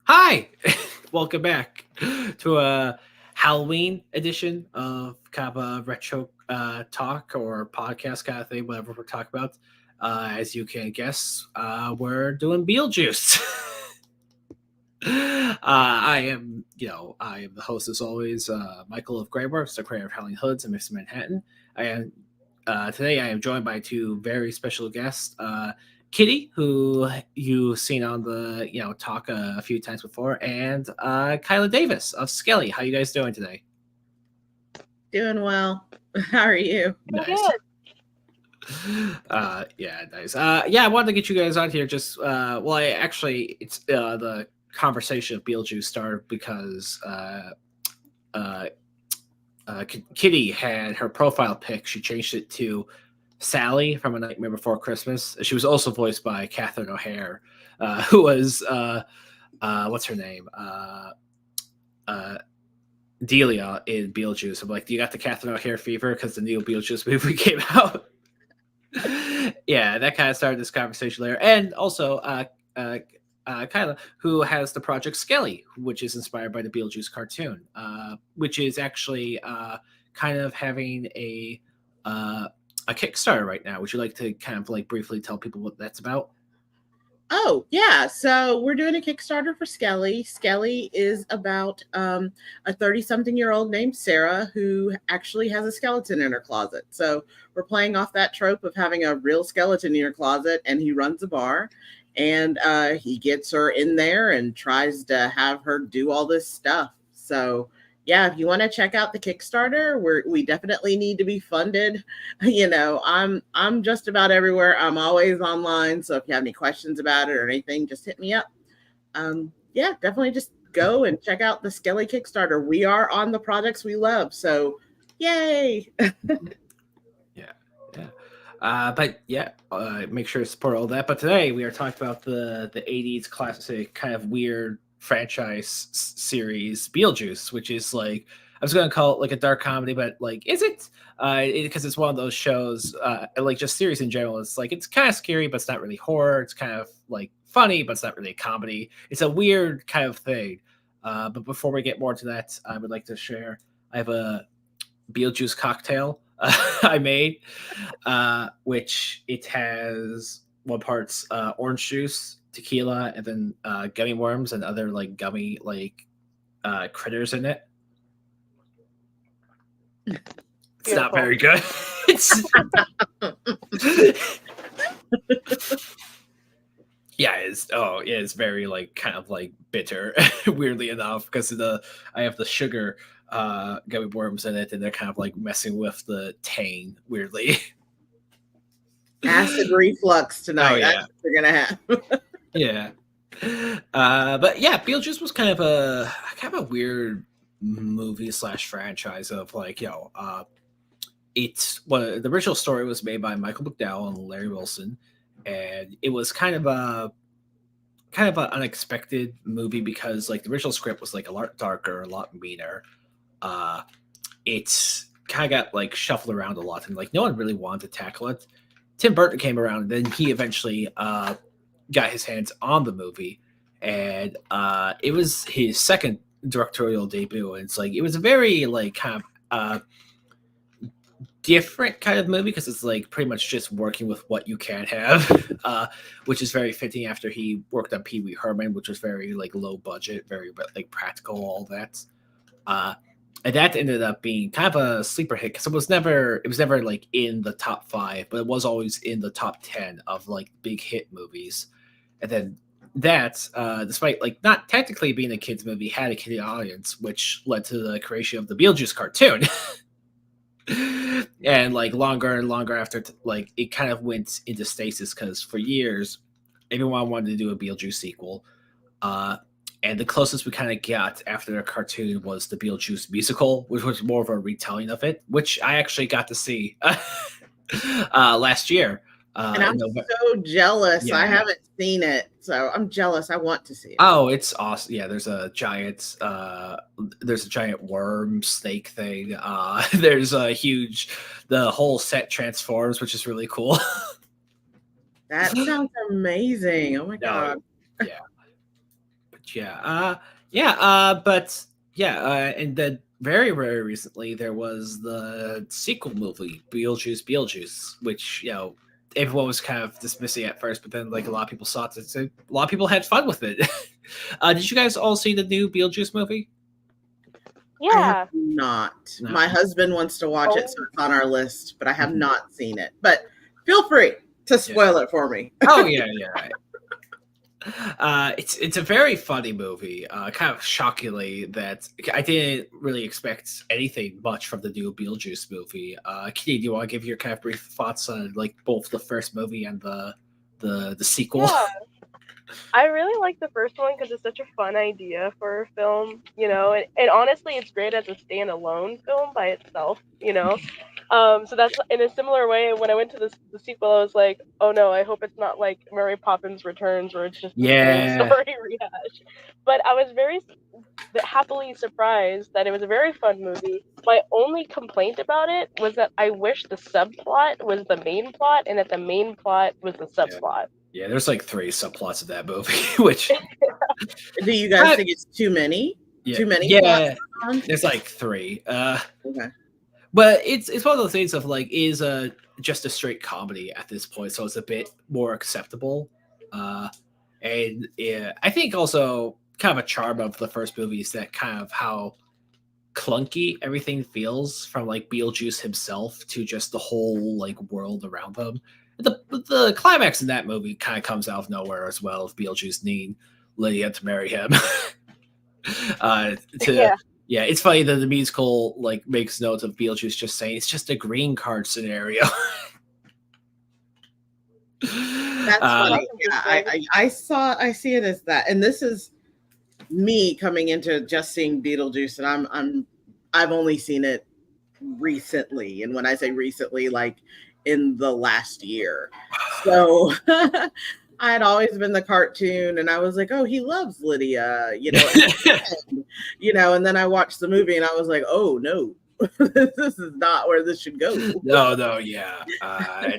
Hi, welcome back to a Halloween edition of kind of a retro talk or podcast kind of thing, whatever we're talking about. As you can guess, we're doing Beetlejuice. I am the host as always, Michael of Greyworks, the creator of Howling Hoods and Mr. Manhattan. I am Today I am joined by two very special guests. Kitty, who you've seen on the talk a few times before, and Kyla Davis of Skelly. How you guys doing today? Doing well. How are you? Pretty Nice. good. Yeah, nice. I wanted to get you guys on here. Just I actually it's the conversation of Beetlejuice started because uh, Kitty had her profile pic. She changed it to Sally from A Nightmare Before Christmas. She was also voiced by Catherine O'Hare, who was what's her name? Uh, Delia in Beetlejuice. I'm like, do you got the Catherine O'Hare fever because the new Beetlejuice movie came out? Yeah, that kind of started this conversation later. And also, Kyla, who has the project Skelly, which is inspired by the Beetlejuice cartoon, which is actually kind of having uh, a Kickstarter right now. Would you like to kind of like briefly tell people what that's about? Oh, yeah. So we're doing a Kickstarter for Skelly. Skelly is about a 30-something-year-old named Sarah who actually has a skeleton in her closet. So we're playing off that trope of having a real skeleton in your closet, and he runs a bar. And he gets her in there and tries to have her do all this stuff. So yeah, if you want to check out the Kickstarter, we definitely need to be funded. I'm just about everywhere. I'm always online. So if you have any questions about it or anything, just hit me up. Yeah, definitely just go and check out the Skelly Kickstarter. We are on the projects we love. So yay. Yeah, yeah. Make sure to support all that. But today we are talking about the '80s classic kind of weird franchise series Beetlejuice, which is like I was going to call it like a dark comedy, but like is it? Because it's one of those shows, like just series in general. It's like it's kind of scary, but it's not really horror. It's kind of like funny, but it's not really a comedy. It's a weird kind of thing. But before we get more to that, I would like to share. I have a Beetlejuice cocktail I made, which it has one part's orange juice, tequila, and then gummy worms and other like gummy like critters in it. It's not Beautiful. very good. It's yeah, it's very like kind of like bitter, weirdly enough, because the I have the sugar gummy worms in it, and they're kind of like messing with the tang weirdly. Acid reflux Oh tonight. That's yeah, what you're going to have. yeah. But yeah, Beetlejuice was kind of a weird movie slash franchise of like the original story was made by Michael McDowell and Larry Wilson, and it was kind of an unexpected movie because like the original script was like a lot darker, a lot meaner. Uh, it's kind of got like shuffled around a lot, and like no one really wanted to tackle it. Tim Burton came around, and then he eventually got his hands on the movie, and it was his second directorial debut. And it's like it was a very like kind of different kind of movie because it's like pretty much just working with what you can have, which is very fitting after he worked on Pee Wee Herman, which was very like low budget, very like practical, all that. Uh, and that ended up being kind of a sleeper hit because it was never like in the top five, but it was always in the top 10 of like big hit movies. And then that, despite like not technically being a kids movie, had a kiddie audience, which led to the creation of the Beetlejuice cartoon. And like longer and longer after, like it kind of went into stasis because for years, everyone wanted to do a Beetlejuice sequel. Uh, and the closest we kind of got after the cartoon was the Beetlejuice musical, which was more of a retelling of it, which I actually got to see last year. And I'm so jealous. I Yeah. haven't seen it. So I'm jealous. I want to see it. Oh, it's awesome. Yeah, there's a giant worm snake thing. There's a huge the whole set transforms, which is really cool. That sounds amazing. Oh my No, God. yeah. But Yeah. But yeah, and then very, very recently there was the sequel movie, Beetlejuice, which, everyone was kind of dismissing at first, but then like a lot of people saw it. So a lot of people had fun with it. Did you guys all see the new Beetlejuice movie? I have Yeah. not. No. My husband wants to watch it, so Oh. it's on our list, but I have not seen it. But feel free to spoil it for me. Oh yeah, yeah. It's a very funny movie. Kind of shockingly that I didn't really expect anything much from the new Beetlejuice movie. Kitty, do you want to give your kind of brief thoughts on like both the first movie and the sequel? Yeah. I really like the first one because it's such a fun idea for a film, and honestly, it's great as a standalone film by itself, So that's in a similar way. When I went to the sequel, I was like, oh no, I hope it's not like Mary Poppins Returns, where it's just the same story rehash. But I was very happily surprised that it was a very fun movie. My only complaint about it was that I wish the subplot was the main plot, and that the main plot was the subplot. Yeah, there's like 3 subplots of that movie, which Do you guys think it's too many? Yeah, Too many? Yeah, there's like 3. Okay. But it's one of those things of like is just a straight comedy at this point, so it's a bit more acceptable. And yeah, I think also kind of a charm of the first movie is that kind of how clunky everything feels, from like Beetlejuice himself to just the whole like world around them. The climax in that movie kind of comes out of nowhere as well, of Beetlejuice needing Lydia to marry him. Yeah, it's funny that the musical like makes note of Beetlejuice just saying it's just a green card scenario. That's funny. Yeah, I see it as that, and this is me coming into just seeing Beetlejuice, and I've only seen it recently, and when I say recently, like in the last year. So I had always been the cartoon, and I was like, oh, he loves Lydia, and then I watched the movie, and I was like, oh no, this is not where this should go. No, yeah, I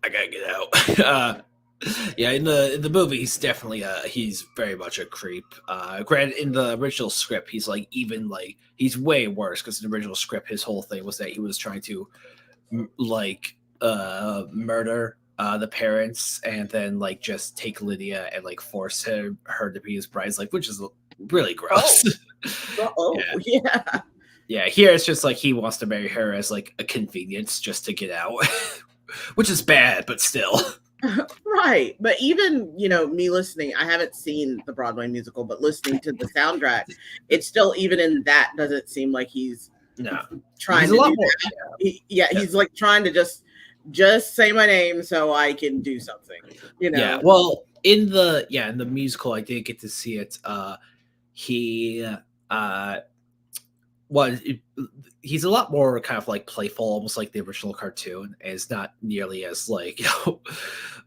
gotta get out. Yeah, in the movie, he's definitely he's very much a creep. Granted, in the original script, he's like he's way worse, because in the original script, his whole thing was that he was trying to murder the parents, and then like just take Lydia and like force her to be his bride, like, which is really gross. Yeah. Here it's just like he wants to marry her as like a convenience just to get out, which is bad, but still. Right. But even, me listening, I haven't seen the Broadway musical, but listening to the soundtrack, it's still, even in that, doesn't seem like he's trying to do that. He's like trying to just say my name so I can do something, Yeah, well, in the musical, I did get to see it. He's a lot more kind of like playful, almost like the original cartoon, and it's not nearly as like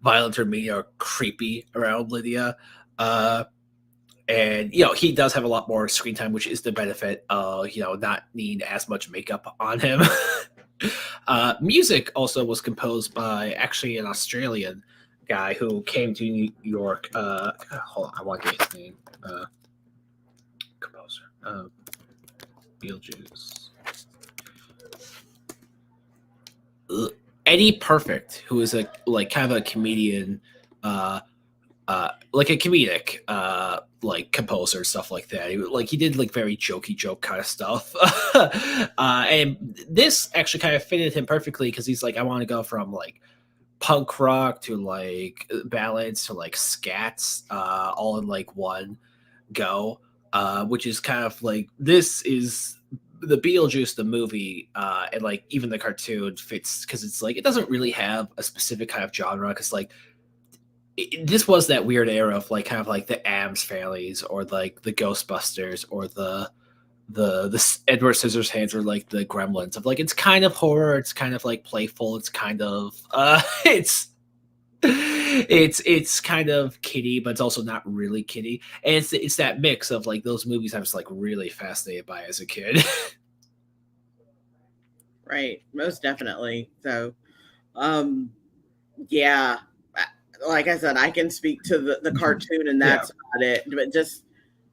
violent or mean or creepy around Lydia. And he does have a lot more screen time, which is the benefit of not needing as much makeup on him. Music also was composed by actually an Australian guy who came to New York. Hold on, I want to get his name. Composer. Beetlejuice. Eddie Perfect, who is a like kind of a comedian, like a comedic like composer, stuff like that. He did like very jokey joke kind of stuff. And this actually kind of fitted him perfectly, because he's like, I want to go from like punk rock to like ballads to like scats, all in like one go. Which is kind of like, this is the Beetlejuice, the movie, and like even the cartoon fits, because it's like it doesn't really have a specific kind of genre, because like this was that weird era of like kind of like the Addams Families, or like the Ghostbusters, or the Edward Scissorhands, or like the Gremlins, of like, it's kind of horror, it's kind of like playful, it's kind of it's kind of kiddie, but it's also not really kiddie, and it's that mix of like those movies I was like really fascinated by as a kid. Right, most definitely. So yeah, like I said, I can speak to the cartoon, and that's about it. But just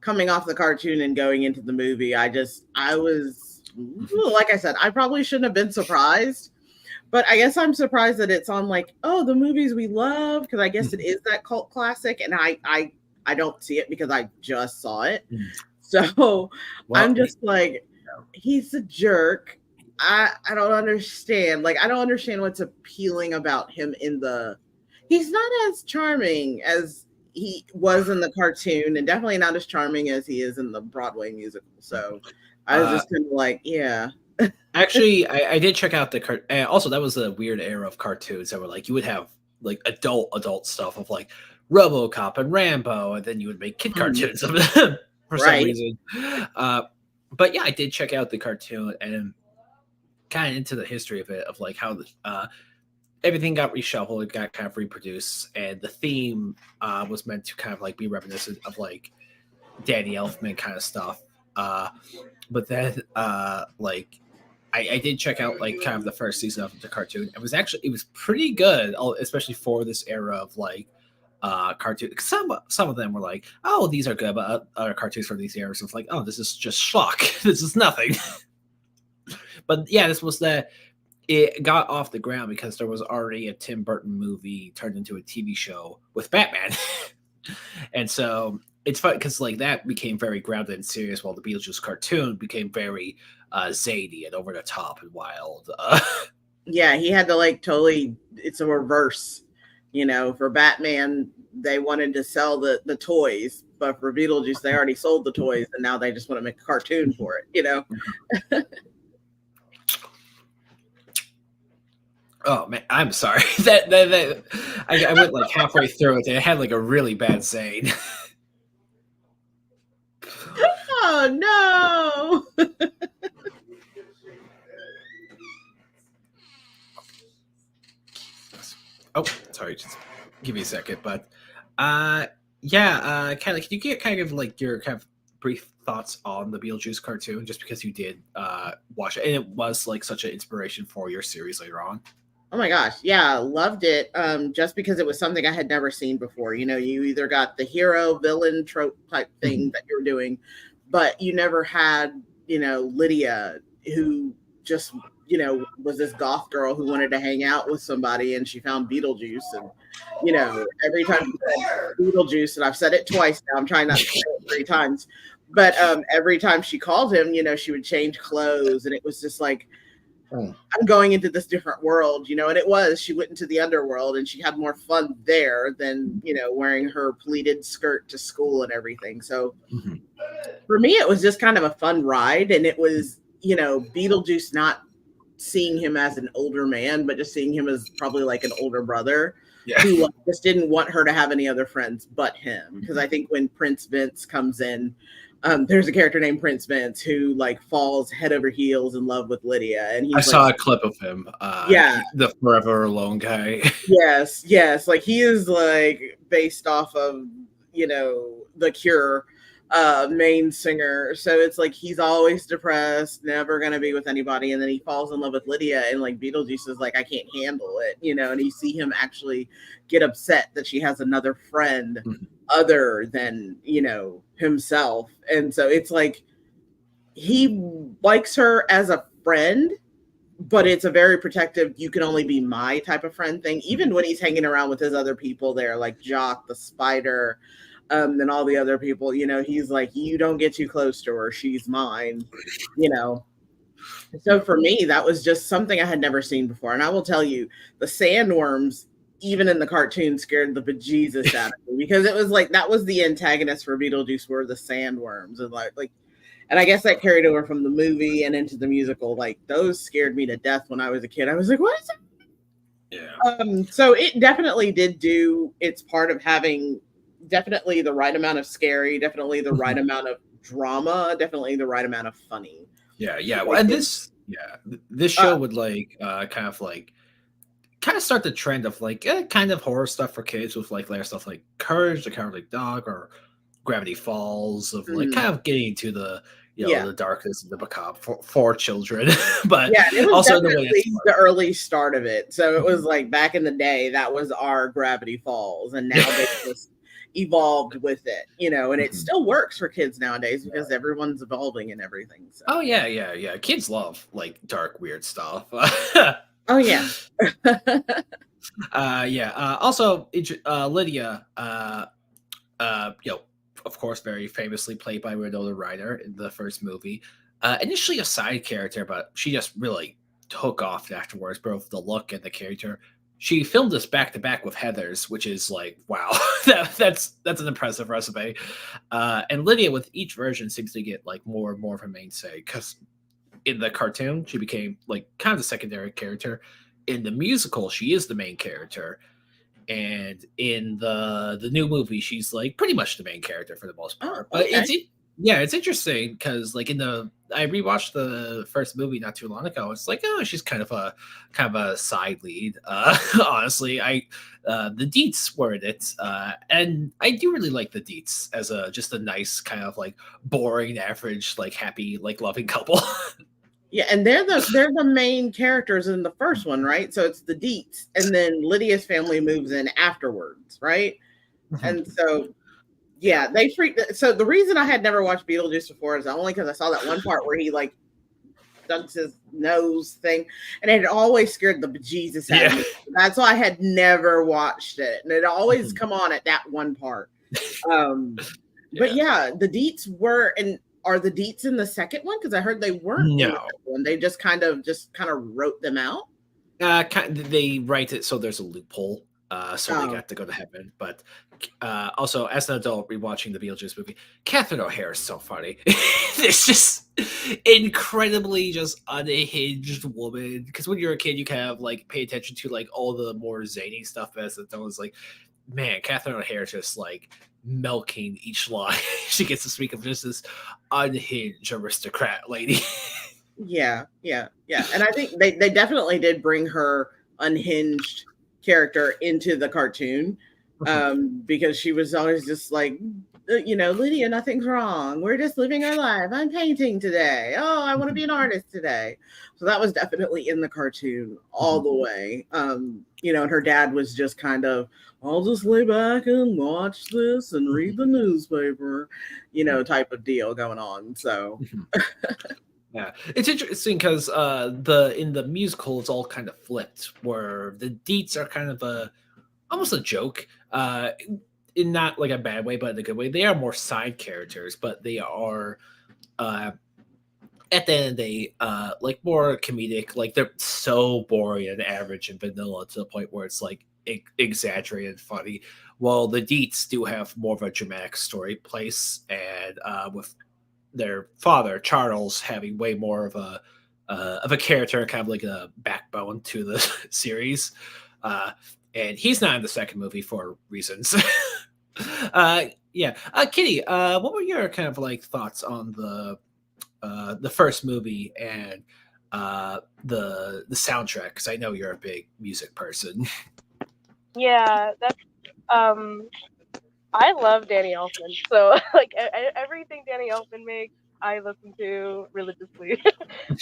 coming off the cartoon and going into the movie, I was, like I said, I probably shouldn't have been surprised. But I guess I'm surprised that it's on like, oh, the movies we love, because I guess it is that cult classic, and I don't see it because I just saw it. So I'm just like, he's a jerk. I don't understand. Like, I don't understand what's appealing about him he's not as charming as he was in the cartoon, and definitely not as charming as he is in the Broadway musical. So I was just kind of like, yeah. Actually, I did check out also, that was a weird era of cartoons that were like, you would have like adult stuff of like RoboCop and Rambo, and then you would make kid cartoons of them for some reason. But yeah, I did check out the cartoon and kind of into the history of it, of like how everything got reshuffled, it got kind of reproduced, and the theme was meant to kind of like be reminiscent of like Danny Elfman kind of stuff. But then like I did check out like kind of the first season of the cartoon. It was pretty good, especially for this era of like cartoon. Some of them were like, oh, these are good, but other cartoons from these eras was like, oh, this is just schlock. This is nothing. But yeah, this was it got off the ground because there was already a Tim Burton movie turned into a TV show with Batman. And so it's fun because like that became very grounded and serious, while the Beetlejuice cartoon became very zany and over the top and wild. Yeah, he had to like totally, it's a reverse. You know, for Batman, they wanted to sell the toys, but for Beetlejuice, they already sold the toys, and now they just want to make a cartoon for it, you know? Oh man, I'm sorry. that I went like halfway through it and it had like a really bad saying. Oh no. Oh, sorry, just give me a second. But Kayla, can you get kind of like your kind of brief thoughts on the Beetlejuice cartoon, just because you did watch it and it was like such an inspiration for your series later on? Oh my gosh, yeah, loved it. Just because it was something I had never seen before. You know, you either got the hero villain trope type thing that you're doing, but you never had, you know, Lydia, who just, you know, was this goth girl who wanted to hang out with somebody, and she found Beetlejuice. And, you know, every time she said Beetlejuice, and I've said it twice now, I'm trying not to say it 3 times, but every time she called him, you know, she would change clothes, and it was just like, I'm going into this different world, you know. And she went into the underworld, and she had more fun there than, you know, wearing her pleated skirt to school and everything. So for me, it was just kind of a fun ride. And it was, you know, Beetlejuice, not seeing him as an older man, but just seeing him as probably like an older brother who just didn't want her to have any other friends but him. Because I think when Prince Vince comes in, there's a character named Prince Vince who like falls head over heels in love with Lydia, and I saw a clip of him. The Forever Alone guy. yes, like he is like based off of, you know, The Cure main singer. So it's like he's always depressed, never gonna be with anybody, and then he falls in love with Lydia, and like Beetlejuice is like, I can't handle it, you know. And you see him actually get upset that she has another friend other than, you know, himself. And so it's like he likes her as a friend, but it's a very protective, you can only be my type of friend thing. Even when he's hanging around with his other people there, like Jock the Spider, and all the other people, you know, he's like, you don't get too close to her, she's mine, you know. So for me, that was just something I had never seen before. And I will tell you, the sandworms, even in the cartoon, scared the bejesus out of me, because it was like, that was the antagonist for Beetlejuice, were the sandworms. And like, and I guess that carried over from the movie and into the musical. Like, those scared me to death when I was a kid. I was like, what is that? Yeah. So it definitely did do its part of having definitely the right amount of scary, definitely the right amount of drama, definitely the right amount of funny. Yeah. Well, and this show would like kind of start the trend of like kind of horror stuff for kids, with like later stuff like Courage the Cowardly Dog or Gravity Falls, of like kind of getting into the, you know, the darkness and the macabre for children. But yeah, it was also definitely the early start of it. So it was like back in the day, that was our Gravity Falls, and now they just evolved with it, and it Mhm. still works for kids nowadays because everyone's evolving and everything. So. Oh yeah. Kids love like dark, weird stuff. Oh yeah. Yeah. Also, Lydia. Of course, very famously played by Winona Ryder in the first movie. Initially a side character, but she just really took off afterwards, both the look and the character. She filmed this back to back with Heather's, which is like, wow, that's an impressive resume. And Lydia, with each version, seems to get like more and more of a mainstay because in the cartoon she became like kind of the secondary character. In the musical, she is the main character, and in the new movie she's like pretty much the main character for the most Oh, part. But okay. it's interesting because like I rewatched the first movie not too long ago. It's like, oh, she's kind of a side lead. Honestly, the Deets were in it, and I do really like the Deets as a just a nice kind of like boring average like happy like loving couple. Yeah, and they're the main characters in the first one, right? So it's the Deets, and then Lydia's family moves in afterwards, right? And so, yeah, they freaked. So the reason I had never watched Beetlejuice before is only because I saw that one part where he like stuck his nose thing, and it had always scared the bejesus out of me. That's why I had never watched it, and it always come on at that one part. But yeah, the Deets were and. Are the Deets in the second one? Because I heard they weren't. No, in the second one. They just kind of wrote them out. They write it so there's a loophole, so they got to go to heaven. But also, as an adult rewatching the Beetlejuice movie, Catherine O'Hara is so funny. It's just incredibly just unhinged woman. Because when you're a kid, you kind of like pay attention to like all the more zany stuff as an adult. Is like, man, Catherine O'Hara just like milking each line she gets to speak of, just this unhinged aristocrat lady. Yeah. And I think they definitely did bring her unhinged character into the cartoon, because she was always just like, Lydia, nothing's wrong. We're just living our life. I'm painting today. Oh, I want to be an artist today. So that was definitely in the cartoon all the way. And her dad was just kind of, I'll just lay back and watch this and read the newspaper, type of deal going on. So yeah, it's interesting because in the musical it's all kind of flipped, where the Deets are kind of almost a joke, in not like a bad way, but in a good way. They are more side characters, but they are at the end of the day like more comedic. Like they're so boring and average and vanilla to the point where it's like exaggerated and funny. While the Deets do have more of a dramatic story place, and with their father Charles having way more of a character, kind of like a backbone to the series. And he's not in the second movie for reasons. Kitty, what were your kind of like thoughts on the first movie and the soundtrack? Because I know you're a big music person. Yeah, that's I love Danny Elfman, so like everything Danny Elfman makes, I listen to religiously.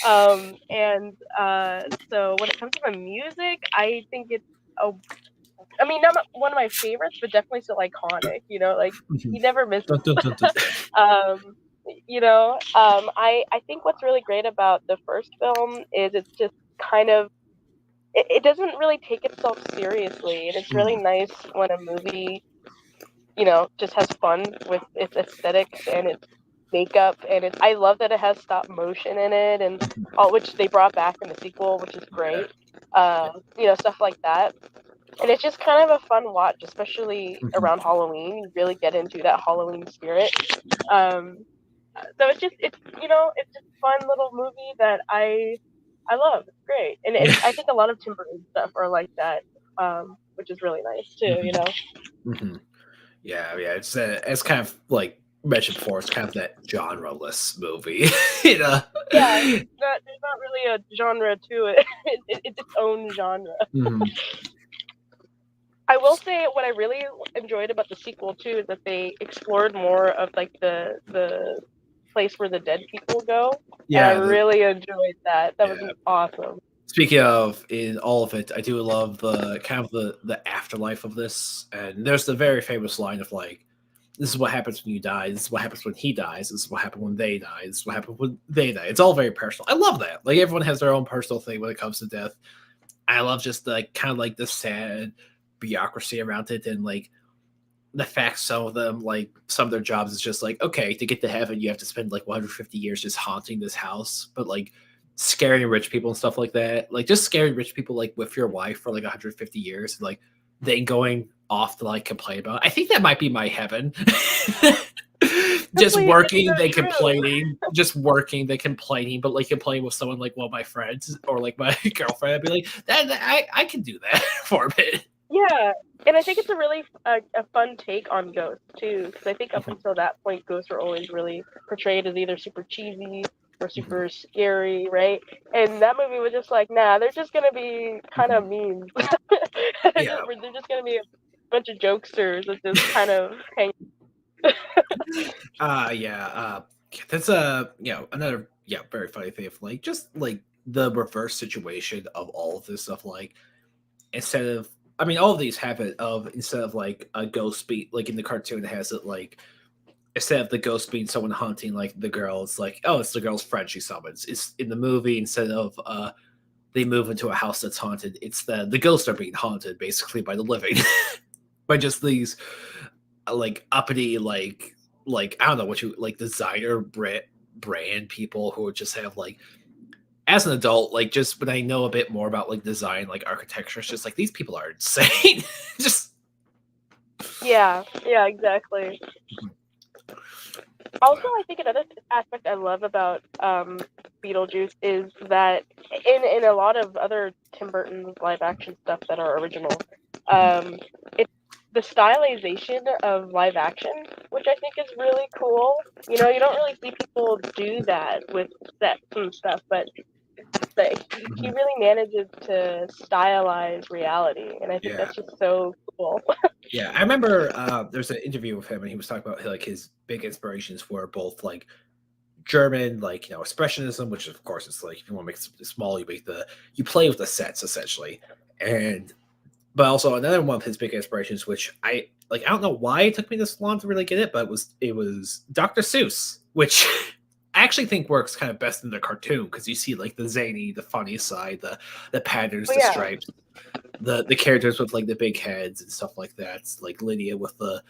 And so when it comes to my music, I think it's not one of my favorites, but definitely still iconic. Like he never misses. I think what's really great about the first film is it's just kind of it doesn't really take itself seriously, and it's really nice when a movie just has fun with its aesthetics and its makeup, and I love that it has stop motion in it, and all which they brought back in the sequel, which is great. Stuff like that, and it's just kind of a fun watch, especially around Halloween. You really get into that Halloween spirit. So it's just a fun little movie that I love. It's great, and I think a lot of Tim Burton stuff are like that, which is really nice too. Yeah, it's kind of like mentioned before. It's kind of that genre-less movie, you know. Yeah, there's not really a genre to it. It's its own genre. I will say what I really enjoyed about the sequel too is that they explored more of like the place where the dead people go. Yeah, and I really enjoyed that. That was awesome. Speaking of in all of it, I do love the kind of the afterlife of this, and there's the very famous line of like, "This is what happens when you die. This is what happens when he dies. This is what happened when they die. This is what happened when they die." It's all very personal. I love that. Like everyone has their own personal thing when it comes to death. I love just the kind of like the sad bureaucracy around it, and like the fact some of them like some of their jobs is just like, okay, to get to heaven you have to spend like 150 years just haunting this house, but like scaring rich people and stuff like that, like just scaring rich people like with your wife for like 150 years, and like then going off to like complain about it. I think that might be my heaven. Just Actually, working it's so then true. complaining, just working then complaining, but like complaining with someone like one of my friends or like my girlfriend, I'd be like, I can do that for a bit. Yeah, and I think it's a really a fun take on ghosts too, because I think up until that point, ghosts were always really portrayed as either super cheesy or super scary, right? And that movie was just like, nah, they're just gonna be kind of mean. Yeah. They're just gonna be a bunch of jokesters that just kind of hang. Yeah, that's a another very funny thing of like just like the reverse situation of all of this stuff. Like instead of, I mean, all of these have it of instead of like a ghost beat like in the cartoon it has it like instead of the ghost being someone hunting like the girl, it's like, oh, it's the girl's friend she summons. It's in the movie instead of they move into a house that's haunted, it's the ghosts are being haunted basically by the living. By just these like uppity like I don't know what you like designer brand people who would just have like as an adult, like just when I know a bit more about like design, like architecture, it's just like these people are insane. Just Yeah, exactly. Also, I think another aspect I love about Beetlejuice is that in a lot of other Tim Burton's live action stuff that are original, it's the stylization of live action, which I think is really cool. You know, you don't really see people do that with sets and stuff, but he really manages to stylize reality, and I think yeah. that's just so cool. Yeah, I remember there's an interview with him and he was talking about like his big inspirations were both like German, like expressionism, which of course it's like if you want to make something small, you play with the sets essentially, and but also another one of his big inspirations, which I don't know why it took me this long to really get it, but it was Dr. Seuss, which I actually think works kind of best in the cartoon because you see like the zany, the funny side, the patterns, the Yeah. stripes, the characters with like the big heads and stuff like that. It's like Lydia with the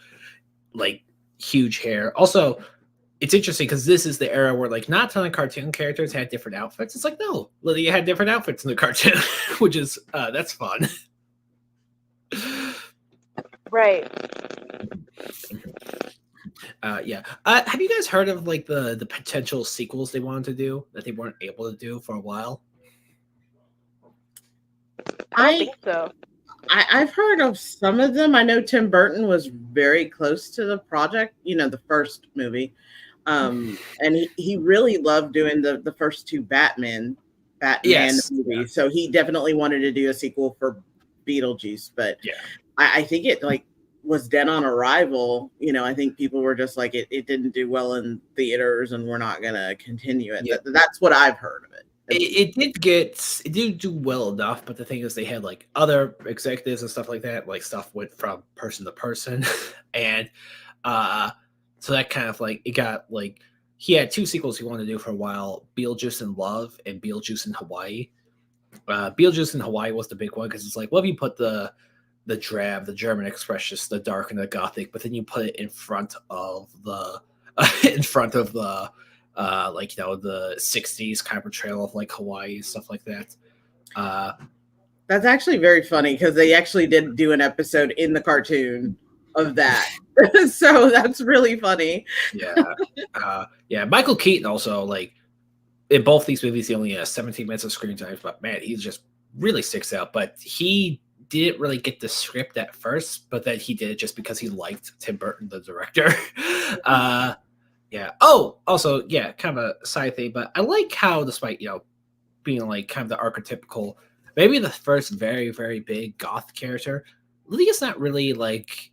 like huge hair. Also, it's interesting because this is the era where like not a ton of cartoon characters had different outfits. It's like no, Lydia had different outfits in the cartoon, which is that's fun. Right. Yeah. Have you guys heard of like the potential sequels they wanted to do that they weren't able to do for a while? I don't think so. I've heard of some of them. I know Tim Burton was very close to the project, the first movie. And he really loved doing the first two Batman Yes. movies. Yeah. So he definitely wanted to do a sequel for Beetlejuice, but Yeah. I think it like was dead on arrival. I think people were just like it didn't do well in theaters and we're not gonna continue it. Yeah. That's what I've heard of it. It did do well enough, but the thing is they had like other executives and stuff like that, like stuff went from person to person. And so that kind of like it got like he had two sequels he wanted to do for a while, Beetlejuice in Love and Beetlejuice in Hawaii. Beetlejuice in Hawaii was the big one because it's like, well, if you put the drab, the German expressionist, the dark and the gothic, but then you put it in front of the in front of the like the 60s kind of portrayal of like Hawaii, stuff like that. That's actually very funny because they actually did do an episode in the cartoon of that. So that's really funny. Yeah. Michael Keaton also, like in both these movies he only has 17 minutes of screen time, but man, he just really sticks out. But he didn't really get the script at first, but then he did it just because he liked Tim Burton, the director. Yeah. Oh, also, yeah, kind of a side thing, but I like how, despite being like kind of the archetypical, maybe the first very very big goth character, Lydia's not really like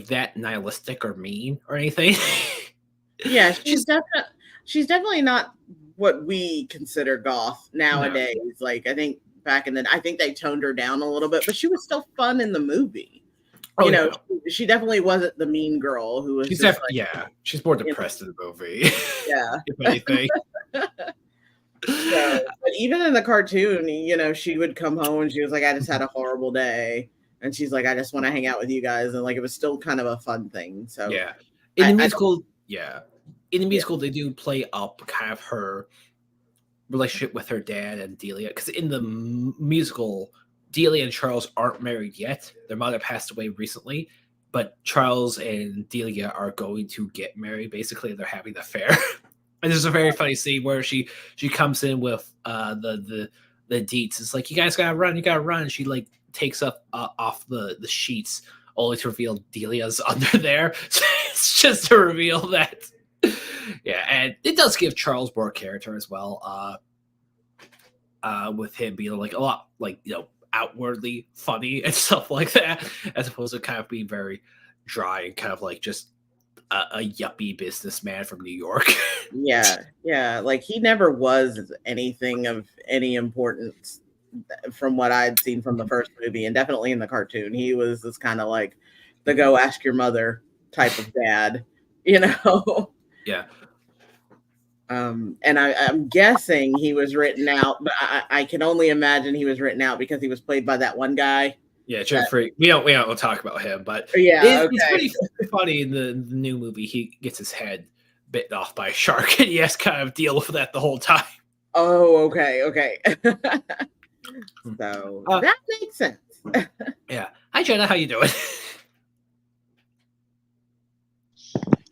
that nihilistic or mean or anything. Yeah, she's definitely not what we consider goth nowadays. No. Like I think back in the, I think they toned her down a little bit, but she was still fun in the movie. Oh, You know, yeah. she definitely wasn't the mean girl who was She's just like, yeah, she's more you know, depressed in the movie, yeah. if anything. So, but even in the cartoon, you know, she would come home and she was like, I just had a horrible day. And she's like, I just want to hang out with you guys. And like, it was still kind of a fun thing. So, Yeah. In the I musical, yeah. In the yeah, musical, they do play up kind of her relationship with her dad and Delia. Because in the musical, Delia and Charles aren't married yet. Their mother passed away recently, but Charles and Delia are going to get married. Basically, they're having an affair. And there's a very funny scene where she comes in with the deets. It's like, you guys gotta run, you gotta run. She like takes up off the sheets, only to reveal Delia's under there. So it's just to reveal that. Yeah, and it does give Charles more character as well. With him being like a lot like, you know, outwardly funny and stuff like that, as opposed to kind of being very dry and kind of like just a yuppie businessman from New York. yeah. Like he never was anything of any importance from what I'd seen from the first movie, and definitely in the cartoon. He was this kind of like the go ask your mother type of dad, you know. Yeah. And I'm guessing he was written out, but I can only imagine he was written out because he was played by that one guy. Yeah, Jeffrey. We don't talk about him, but Yeah, it's okay. pretty funny in the new movie. He gets his head bitten off by a shark, and he has to kind of deal with that the whole time. Oh, okay. So that makes sense. Yeah. Hi, Jenna. How you doing?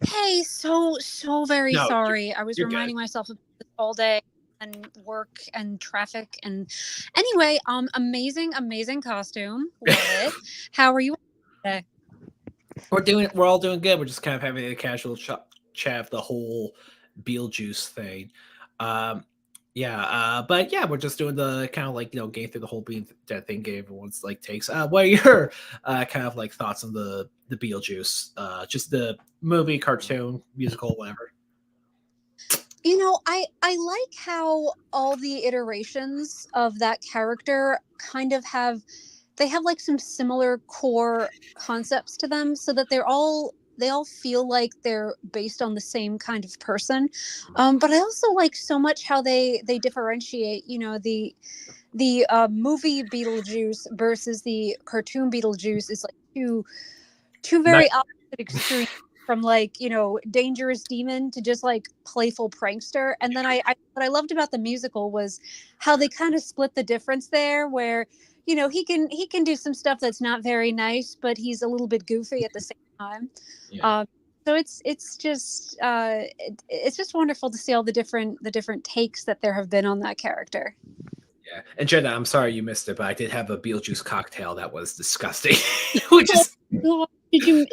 Hey, so very No, sorry. I was you're good. reminding myself of this all day and work and traffic and anyway, amazing costume. Love it. How are you today? We're all doing good. We're just kind of having a casual chat of the whole Beetlejuice thing. But yeah, we're just doing the kind of like, you know, getting through the whole being dead thing game everyone's like takes. What are your kind of like thoughts on the Beetlejuice? Just the movie, cartoon, musical, whatever. You know, I like how all the iterations of that character kind of have like some similar core concepts to them, so that they all feel like they're based on the same kind of person. But I also like so much how they differentiate, you know, the movie Beetlejuice versus the cartoon Beetlejuice is like two very opposite extremes, from like, you know, dangerous demon to just like playful prankster. And then I what I loved about the musical was how they kind of split the difference there, where, you know, he can do some stuff that's not very nice, but he's a little bit goofy at the same time. Yeah. So it's just wonderful to see all the different takes that there have been on that character. Yeah, and Jenna, I'm sorry you missed it, but I did have a Beetlejuice cocktail that was disgusting. Which is Did you?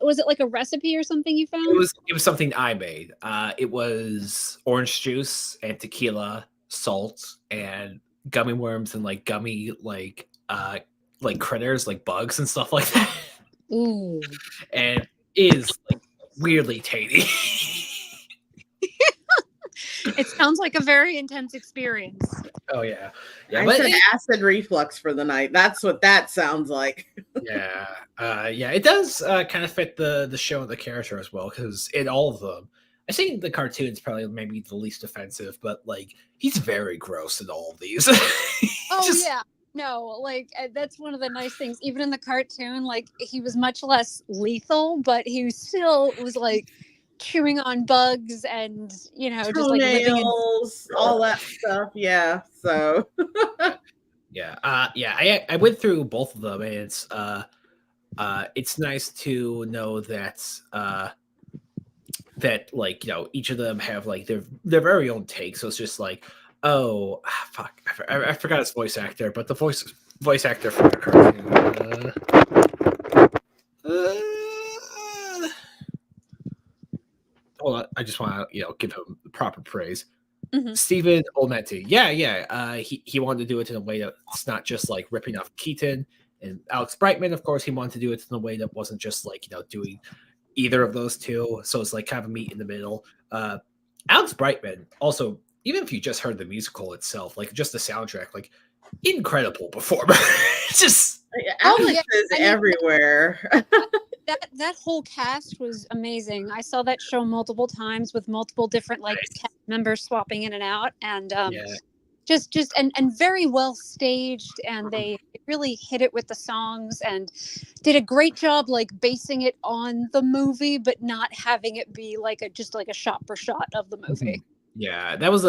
Was it like a recipe or something you found? it was something I made. It was orange juice and tequila, salt, and gummy worms and like gummy like critters like bugs and stuff like that. Ooh. And it is like weirdly tasty. It sounds like a very intense experience. Oh yeah, I said acid reflux for the night. That's what that sounds like. Yeah, it does kind of fit the show and the character as well, because in all of them, I think the cartoon's probably maybe the least offensive, but like he's very gross in all of these. Yeah. No, like that's one of the nice things. Even in the cartoon, like he was much less lethal, but he still was like chewing on bugs and, you know, just like living in all that stuff. Yeah. So I went through both of them, and it's nice to know that that like, you know, each of them have like their very own take. So it's just like, oh fuck, I forgot his voice actor, but the voice actor for the cartoon. Hold on, I just want to, you know, give him the proper praise. Mm-hmm. Stephen Olmenti. He wanted to do it in a way that's not just like ripping off Keaton and Alex Brightman. Of course, he wanted to do it in a way that wasn't just like, you know, doing either of those two. So it's like kind of a meet in the middle. Alex Brightman also, even if you just heard the musical itself, like just the soundtrack, like incredible performer. Just Alex yeah. is everywhere. That whole cast was amazing. I saw that show multiple times with multiple different like nice. cast members swapping in and out, and Yeah. just and very well staged, and they really hit it with the songs and did a great job like basing it on the movie, but not having it be like a shot for shot of the movie. Yeah, that was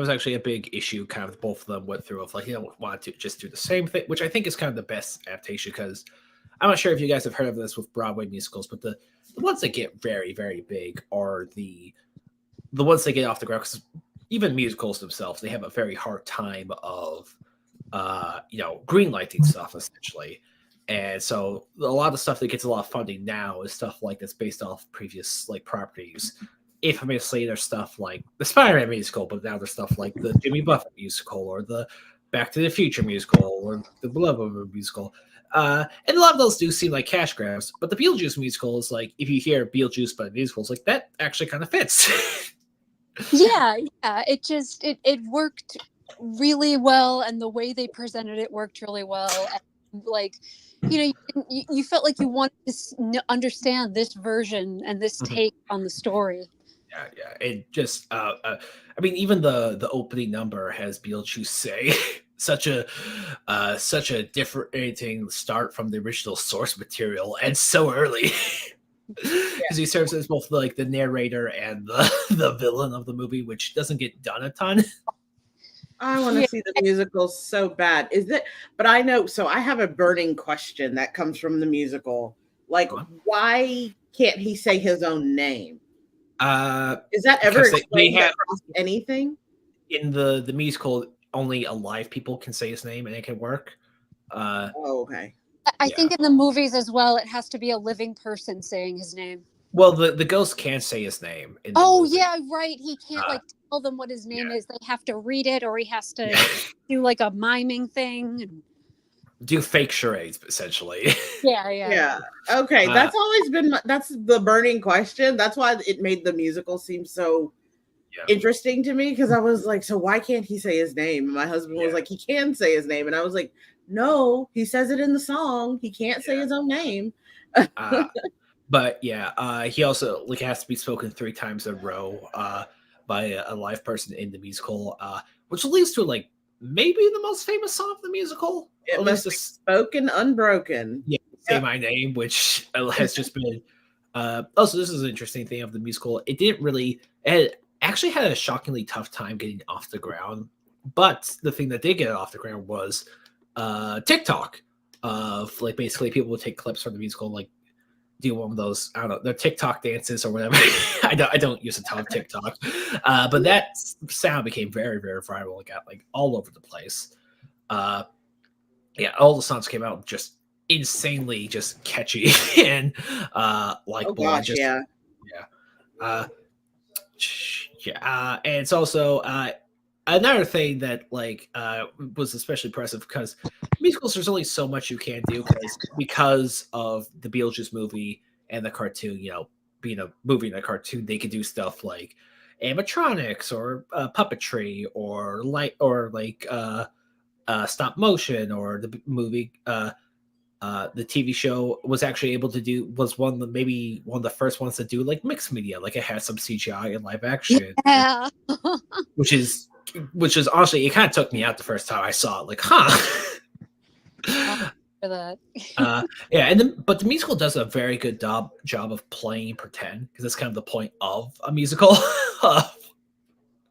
actually a big issue. Kind of both of them went through of like you don't want to just do the same thing, which I think is kind of the best adaptation because I'm not sure if you guys have heard of this with Broadway musicals, but the ones that get very very big are the ones that get off the ground. Because even musicals themselves, they have a very hard time of greenlighting stuff essentially. And so a lot of the stuff that gets a lot of funding now is stuff like that's based off previous like properties. Infamously, there's stuff like the Spider-Man musical, but now there's stuff like the Jimmy Buffett musical or the Back to the Future musical or the blah blah blah musical. And a lot of those do seem like cash grabs, but the Beetlejuice musical is like if you hear Beetlejuice but musical, it's like that actually kind of fits. Yeah, it worked really well, and the way they presented it worked really well. And, like, you felt like you wanted to understand this version and this take on the story. Yeah. It just, I mean, even the opening number has Beetlejuice say such a differentiating start from the original source material, and so early. Because he serves as both like the narrator and the villain of the movie, which doesn't get done a ton. I want to see the musical so bad. But I know, so I have a burning question that comes from the musical. Like, why can't he say his own name? Is that ever explained across anything? In the musical, only alive people can say his name and it can work. Okay. I think in the movies as well, it has to be a living person saying his name. Well, the ghost can say his name. Movie. Yeah, right. He can't tell them what his name is. They have to read it, or he has to do like a miming thing. Do fake charades, essentially. Yeah. Okay, that's always been that's the burning question. That's why it made the musical seem so interesting to me, because I was like, so why can't he say his name? And my husband was like, he can say his name, and I was like, no, he says it in the song. He can't say his own name. But he also like has to be spoken 3 times in a row by a live person in the musical, which leads to like maybe the most famous song of the musical. It must be Spoken Unbroken. Yeah, Say My Name, which has just been. Also, this is an interesting thing of the musical. It actually had a shockingly tough time getting off the ground. But the thing that did get it off the ground was TikTok. Of like basically people would take clips from the musical, like do one of those, I don't know, the TikTok dances or whatever. I don't use a ton of TikTok, but that sound became very, very viral. It got like all over the place. All the songs came out just insanely just catchy and and it's also another thing that like was especially impressive because musicals, there's only so much you can do because of the Beetlejuice movie and the cartoon. Being a movie and a cartoon, they could do stuff like animatronics or puppetry or stop motion, or the movie. The TV show was actually able to was one of the first ones to do like mixed media, like it had some CGI and live action, which is honestly, it kind of took me out the first time I saw it. Like, For that. But the musical does a very good job of playing pretend, because that's kind of the point of a musical.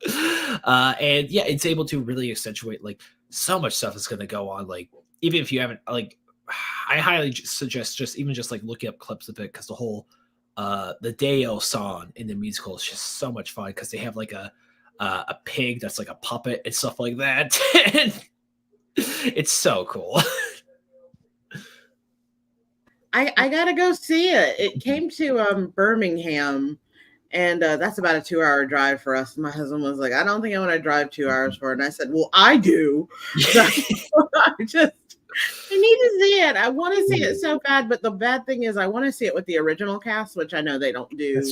It's able to really accentuate like so much stuff is going to go on. Like, even if you haven't, like, I highly suggest just like looking up clips of it, because the whole the Deo song in the musical is just so much fun, because they have like a pig that's like a puppet and stuff like that. It's so cool. I gotta go see it. It came to Birmingham, and that's about a 2-hour drive for us. My husband was like, I don't think I want to drive 2 hours for it. And I said, well, I do. So I need to see it. I want to see it so bad, but the bad thing is I want to see it with the original cast, which I know they don't do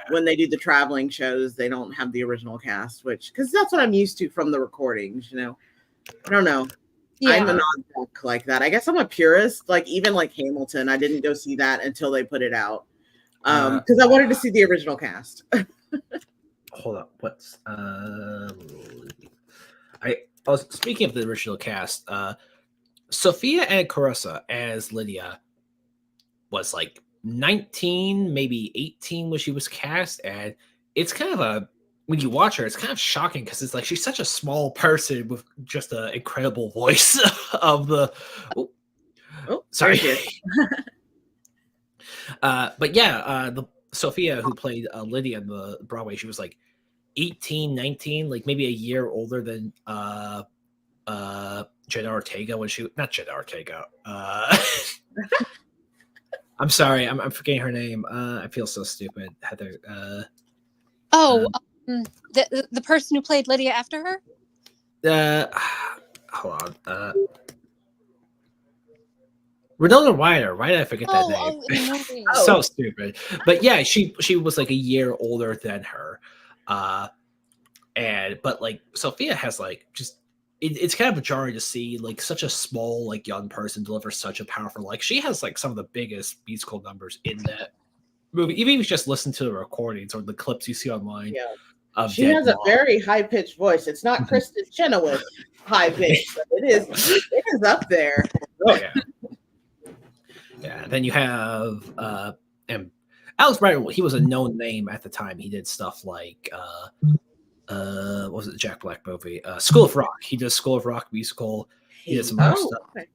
when they do the traveling shows, they don't have the original cast, because that's what I'm used to from the recordings. I don't know. Yeah. I'm an odd duck like that. I guess I'm a purist. Like even like Hamilton, I didn't go see that until they put it out because I wanted to see the original cast. Hold up, what's I was speaking of the original cast. Sophia and Carissa as Lydia was like 19, maybe 18 when she was cast, and it's kind of when you watch her, it's kind of shocking because it's like she's such a small person with just an incredible voice of the. Sorry. But yeah, the Sophia who played Lydia in the Broadway, she was like 18, 19, like maybe a year older than Jenna Ortega when she not Jenna Ortega. I'm sorry, I'm forgetting her name. I feel so stupid. Heather. The person who played Lydia after her. Hold on. Renona Ryder. Why did I forget that name? So stupid. But yeah, she was like a year older than her. But like Sophia has like just it's kind of jarring to see like such a small like young person deliver such a powerful, like she has like some of the biggest musical numbers in that movie. Even if you just listen to the recordings or the clips you see online. Yeah. She has a very high pitched voice. It's not Kristen Chenoweth high pitched, but it is up there. Oh yeah. Yeah. Then you have and Alex Brightman, he was a known name at the time. He did stuff like what was it, the Jack Black movie? School of Rock. He did School of Rock musical. He did some other stuff. Okay.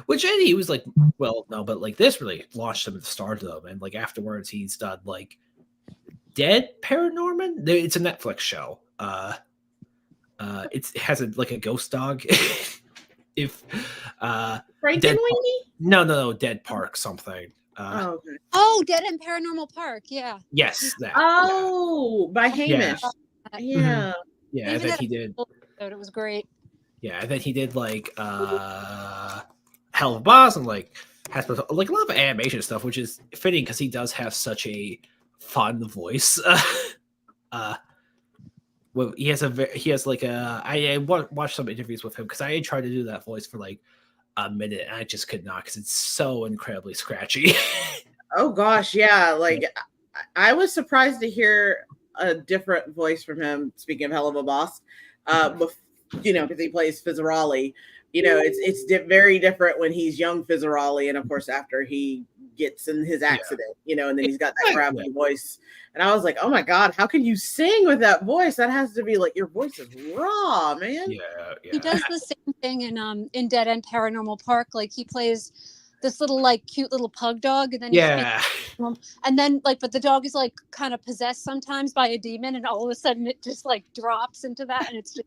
Which he was like, well, no, but like this really launched him into stardom, and like afterwards he's done like Dead Paranorman. It's a Netflix show. It has like a ghost dog. If Frankenweenie? No, Dead Park something. Dead and Paranormal Park. Yeah. Yes. That. By Hamish. Yeah. Yeah, I think he did. It was great. Yeah, and then he did like Hell of a Boss and like has like a lot of animation stuff, which is fitting because he does have such a fun voice. Well, he has like I watched some interviews with him because I tried to do that voice for like a minute and I just could not because it's so incredibly scratchy. Oh gosh, yeah. Like I was surprised to hear a different voice from him. Speaking of Hell of a Boss, because he plays Fizzarolli. It's very different when he's young Fizzarolli, and of course after he gets in his accident, and then he's got that gravelly voice. And I was like, oh my god, how can you sing with that voice? That has to be like your voice is raw, man. Yeah. He does the same thing in Dead End Paranormal Park. Like he plays this little like cute little pug dog, and then and then like, but the dog is like kind of possessed sometimes by a demon, and all of a sudden it just like drops into that, and it's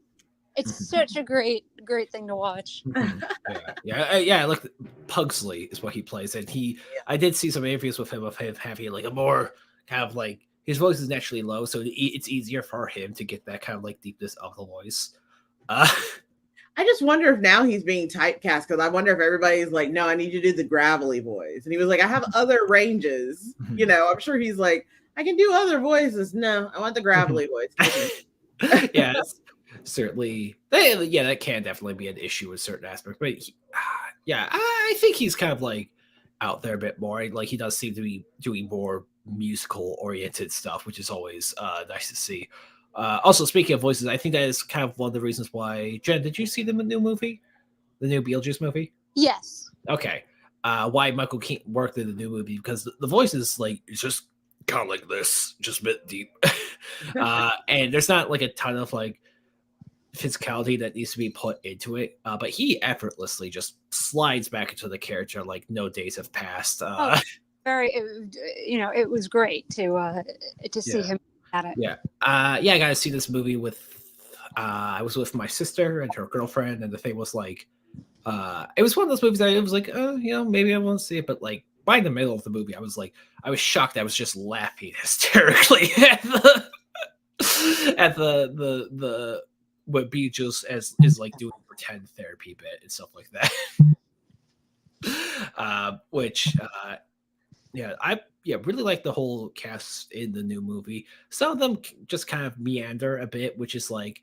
such a great thing to watch. Yeah. Look, Pugsley is what he plays, and I did see some interviews with him of him having like a more kind of like his voice is naturally low, so it's easier for him to get that kind of like deepness of the voice. I just wonder if now he's being typecast, because I wonder if everybody's like, no, I need you to do the gravelly voice. And he was like, I have other ranges. I'm sure he's like, I can do other voices. No, I want the gravelly voice. Yeah, certainly. That can definitely be an issue with certain aspects. But I think he's kind of like out there a bit more. Like he does seem to be doing more musical oriented stuff, which is always nice to see. Also, speaking of voices, I think that is kind of one of the reasons why. Jen, did you see the new movie, the new Beetlejuice movie? Yes. Okay. Why Michael Keaton worked in the new movie, because the voice is like it's just kind of like this, just a bit deep, and there's not like a ton of like physicality that needs to be put into it. But he effortlessly just slides back into the character like no days have passed. It was great to see him at it. I got to see this movie with. I was with my sister and her girlfriend, and the thing was like, it was one of those movies that it was like, maybe I want to see it, but like by the middle of the movie, I was shocked. I was just laughing hysterically at the what Beetlejuice is like doing pretend therapy bit and stuff like that. Which Yeah, I really like the whole cast in the new movie. Some of them just kind of meander a bit, which is like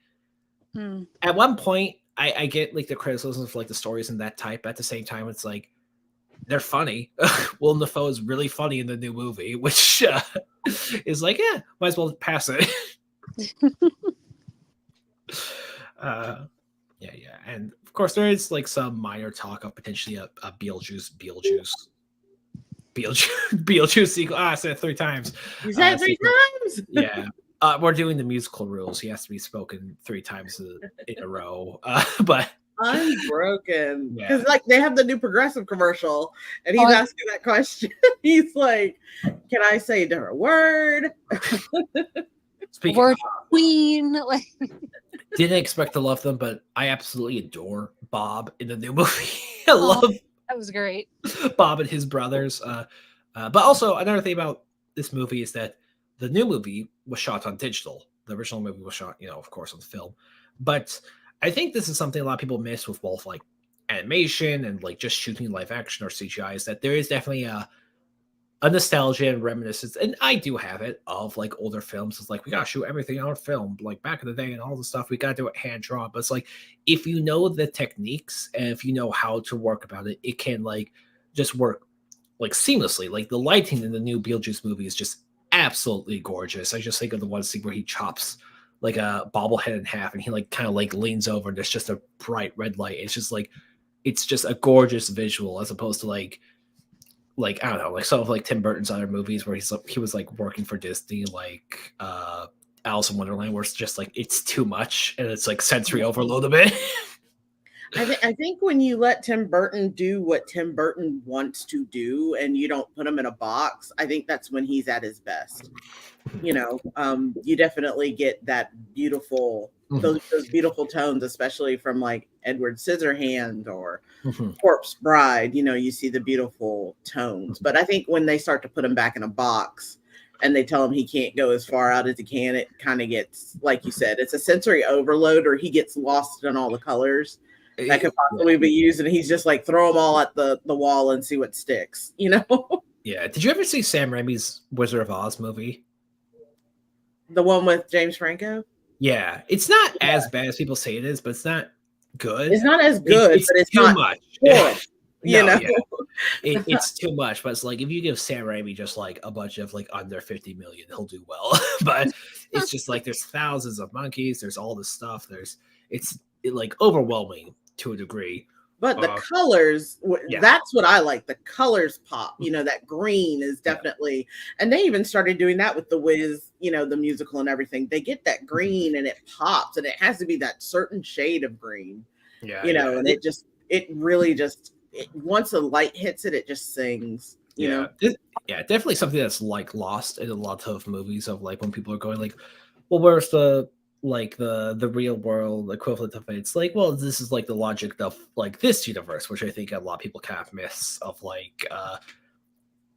Hmm. at one point I get like the criticisms of like the stories and that type. But at the same time, it's like they're funny. Willem Dafoe is really funny in the new movie, which is like, yeah, might as well pass it. Yeah, and of course there is like some minor talk of potentially a Beetlejuice sequel. I said it 3 times. You said it 3 times. Yeah. We're doing the musical rules. He has to be spoken 3 times in a row. But Unbroken. Yeah. Because like they have the new Progressive commercial and he's asking that question. He's like, can I say a different word? Speaking Word queen. Like, didn't expect to love them, but I absolutely adore Bob in the new movie. I love that was great. Bob and his brothers. But also another thing about this movie is that the new movie was shot on digital. The original movie was shot, of course, on film. But I think this is something a lot of people miss with both like animation and like just shooting live action or CGI, is that there is definitely a nostalgia and reminiscence, and I do have it, of like older films. It's like we gotta shoot everything on film, like back in the day, and all the stuff we gotta do it hand drawn. But it's like if you know the techniques and if you know how to work about it, it can like just work like seamlessly. Like the lighting in the new Beetlejuice movie is just absolutely gorgeous. I just think of the one scene where he chops like a bobblehead in half and he like kind of like leans over and there's just a bright red light. It's just a gorgeous visual, as opposed to like I don't know, like some of like Tim Burton's other movies where he was like working for Disney, like Alice in Wonderland, where it's just like it's too much and it's like sensory overload a bit. I think when you let Tim Burton do what Tim Burton wants to do and you don't put him in a box, I think that's when he's at his best. You definitely get that beautiful, those beautiful tones, especially from like Edward Scissorhand or Corpse Bride. You see the beautiful tones. But I think when they start to put him back in a box and they tell him he can't go as far out as he can, it kind of gets, like you said, it's a sensory overload, or he gets lost in all the colors that could possibly be used, and he's just like throw them all at the wall and see what sticks. Yeah. Did you ever see Sam Raimi's Wizard of Oz movie? The one with James Franco? Yeah. It's not as bad as people say it is, but it's not good. It's not as good, but it's too not much. It's too much. But it's like if you give Sam Raimi just like a budget of like under 50 million, he'll do well. But it's just like there's thousands of monkeys, there's all this stuff, it's like overwhelming to a degree. But the colors, that's what I like. The colors pop. That green is definitely, and they even started doing that with The Wiz, the musical and everything. They get that green and it pops, and it has to be that certain shade of green. And it really just, once the light hits it, it just sings. Definitely something that's like lost in a lot of movies, of like when people are going like, well, where's the real world equivalent of it? It's like, well, this is like the logic of like this universe, which I think a lot of people kind of miss, of like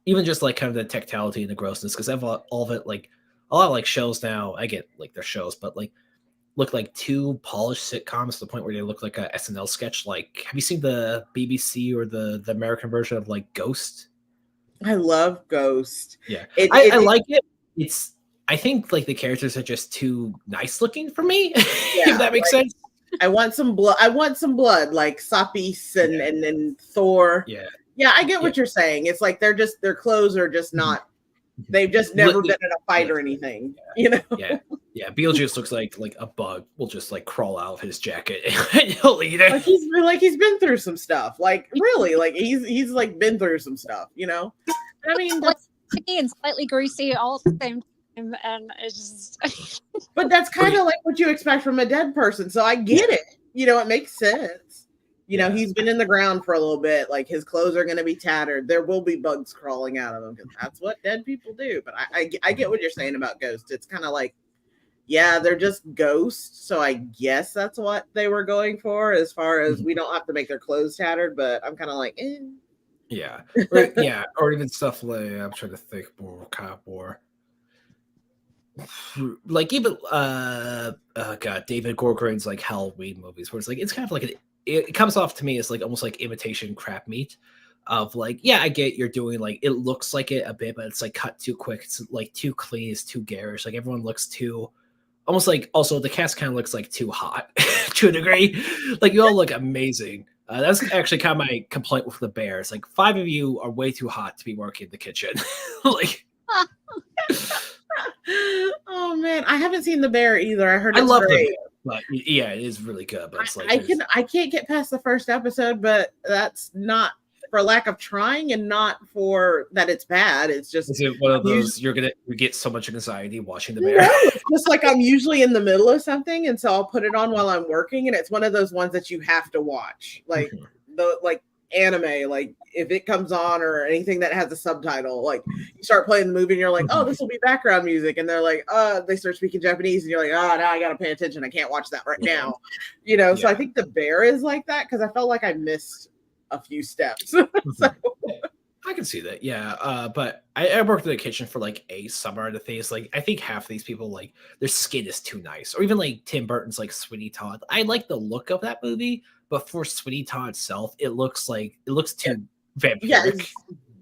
even just like kind of the tactility and the grossness, because all of it, like a lot of like shows now, I get like they're shows, but like look like too polished sitcoms to the point where they look like a SNL sketch. Like, have you seen the BBC or the American version of like Ghost? I love Ghost. Yeah, I like it. I think like the characters are just too nice looking for me. If that makes sense. I want some blood, like Sapis and Thor. Yeah, I get what you're saying. It's like their clothes are just not. They've just never been in a fight or anything. Yeah. Beetlejuice looks like a bug will just like crawl out of his jacket and he'll eat it. Like he's been through some stuff. Like really, like he's like been through some stuff. I mean, that's and slightly greasy all at the same time, and it's just. But that's kind of like what you expect from a dead person. So I get it. It makes sense. He's been in the ground for a little bit. Like his clothes are going to be tattered. There will be bugs crawling out of him because that's what dead people do. But I get what you're saying about ghosts. It's kind of like, yeah, they're just ghosts. So I guess that's what they were going for, as far as we don't have to make their clothes tattered. But I'm kind of like, eh. Yeah. Or even stuff like, I'm trying to think more, kind of more. Like even David Corcoran's like Halloween movies, where it's like it's kind of like it comes off to me as like almost like imitation crap meat, of like, yeah, I get you're doing like it looks like it a bit, but it's like cut too quick. It's like too clean, it's too garish. Like everyone looks too almost like also the cast kind of looks like too hot to a degree. Like you all look amazing. That's actually kind of my complaint with the Bears. Like 5 of you are way too hot to be working in the kitchen. Like Oh man, I haven't seen The Bear either. I heard I it's love great. the but yeah, it is really good. But it's like I can't get past the first episode, but that's not for lack of trying and not for that it's bad. It's just is it one of those you get so much anxiety watching the no, Bear? it's just like I'm usually in the middle of something, and so I'll put it on while I'm working, and it's one of those ones that you have to watch, like the like anime, like if it comes on or anything that has a subtitle, like you start playing the movie and you're like, oh, this will be background music, and they're like, they start speaking Japanese, and you're like, oh, now I gotta pay attention. I can't watch that right now, you know. So I think The Bear is like that because I felt like I missed a few steps. So I can see that, yeah. But I worked in the kitchen for like a summer of the things. Like I think half of these people like their skin is too nice, or even like Tim Burton's like Sweeney Todd. I like the look of that movie, but for Sweeney Todd itself, it looks too vampiric. Yeah,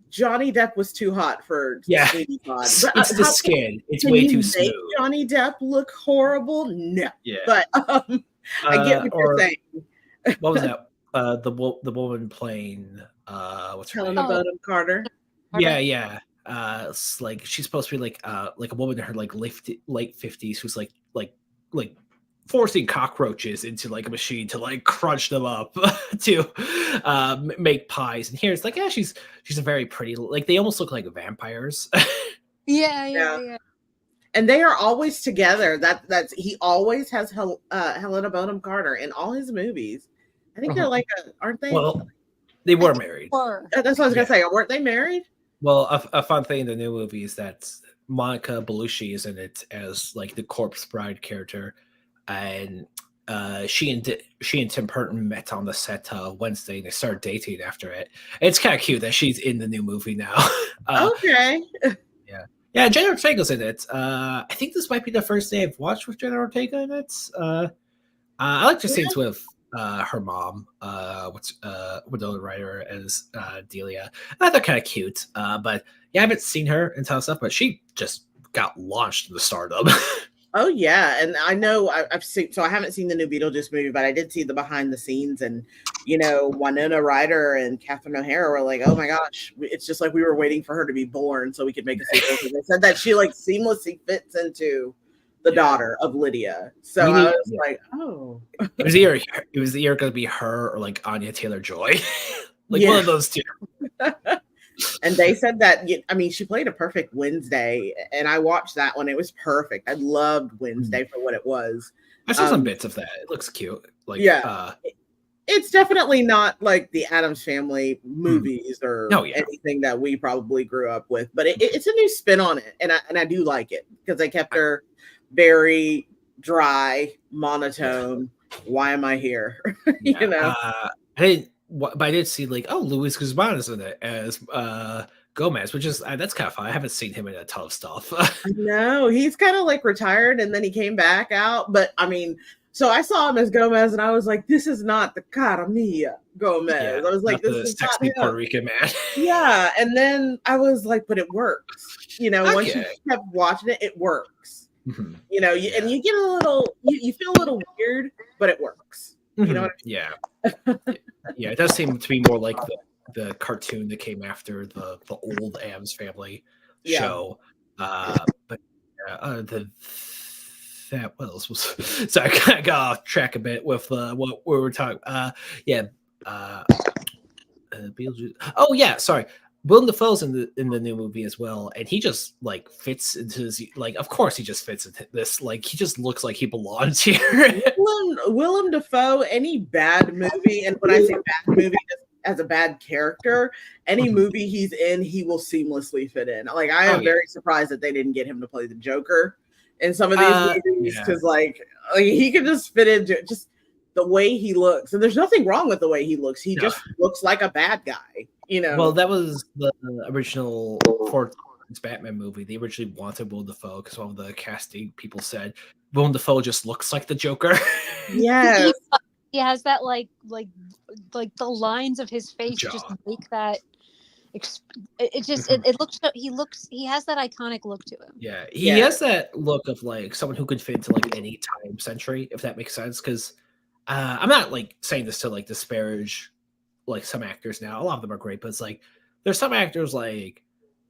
Johnny Depp was too hot for Sweeney Todd. It's the skin. It's way too smooth. Johnny Depp look horrible? No. Yeah. But I get what you're saying. What was that? The woman playing what's her Helena name? Bonham Carter. Yeah. It's like she's supposed to be like a woman in her like late 50s who's like forcing cockroaches into like a machine to like crunch them up to make pies. And here it's like, yeah, she's a very pretty, like they almost look like vampires. Yeah. And they are always together. That's he always has Helena Bonham Carter in all his movies. I think they're like aren't they? Well, they were married. That's what I was gonna say. Weren't they married? Well, a fun thing in the new movie is that Monica Bellucci is in it as like the corpse bride character, and she and Tim Burton met on the set Wednesday, and they started dating after it. And it's kind of cute that she's in the new movie now. Okay. Yeah, Jenna Ortega's in it. I think this might be the first day I've watched with Jenna Ortega in it. I like the scenes with her mom, Winona Ryder as Delia. I thought kind of cute. But yeah, I haven't seen her in ton stuff, but she just got launched into stardom. Oh yeah, and I know I've seen. So I haven't seen the new Beetlejuice movie, but I did see the behind the scenes, and Winona Ryder and Catherine O'Hara were like, "Oh my gosh, it's just like we were waiting for her to be born so we could make a sequel." They said that she like seamlessly fits into the daughter of Lydia. So I was like, "Oh." It was either going to be her or like Anya Taylor-Joy, like one of those two. And they said that, I mean, she played a perfect Wednesday, and I watched that one. It was perfect. I loved Wednesday for what it was. I saw some bits of that. It looks cute. Like, it's definitely not like the Addams Family movies or anything that we probably grew up with, but it's a new spin on it, and I do like it because they kept her very dry, monotone. Why am I here? But I did see like, Luis Guzman is in it as Gomez, which is that's kind of fun. I haven't seen him in a ton of stuff. No, he's kind of like retired, and then he came back out. But I mean, so I saw him as Gomez, and I was like, this is not the cara mia Gomez. Yeah, I was like, this is sexy not Puerto Rican man. Yeah, and then I was like, but it works. Once you kept watching it, it works. Mm-hmm. And you get a little, you feel a little weird, but it works. You know what I mean? Yeah, it does seem to be more like the cartoon that came after the old Addams Family show. But what else was? So I kind of got off track a bit with what we were talking. Beetlejuice. Oh yeah, sorry. Willem Dafoe's in the new movie as well, and he just like fits into his of course he just fits into this. Like he just looks like he belongs here. Willem Dafoe, any bad movie, and when I say bad movie, as a bad character, any movie he's in, he will seamlessly fit in. Like I am very surprised that they didn't get him to play the Joker in some of these movies because like he can just fit into just the way he looks, and there's nothing wrong with the way he looks. He just looks like a bad guy. Well, that was the original Batman movie. They originally wanted Willem Dafoe because one of the casting people said Willem Dafoe just looks like the Joker. Yes. He has that like the lines of his face just make that It just it looks so he has that iconic look to him. Yeah, he has that look of like someone who could fit into like any time century, if that makes sense. Because I'm not like saying this to like disparage like some actors now. A lot of them are great, but it's like there's some actors like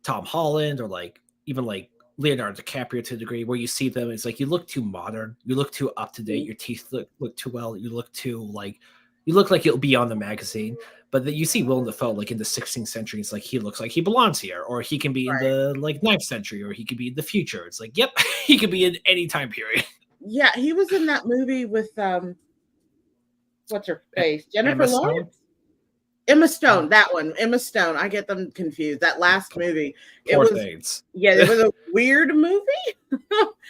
Tom Holland or like even like Leonardo DiCaprio to a degree where you see them, it's like you look too modern, you look too up to date, your teeth look too well, you look too like you look like you'll be on the magazine. But that you see Willem Dafoe like in the 16th century, it's like he looks like he belongs here, or he can be in the like 9th century, or he could be in the future. It's like, yep, he could be in any time period. Yeah, he was in that movie with what's her face? Jennifer Lawrence? Emma Stone, that one. Emma Stone. I get them confused. That last movie. It was a weird movie.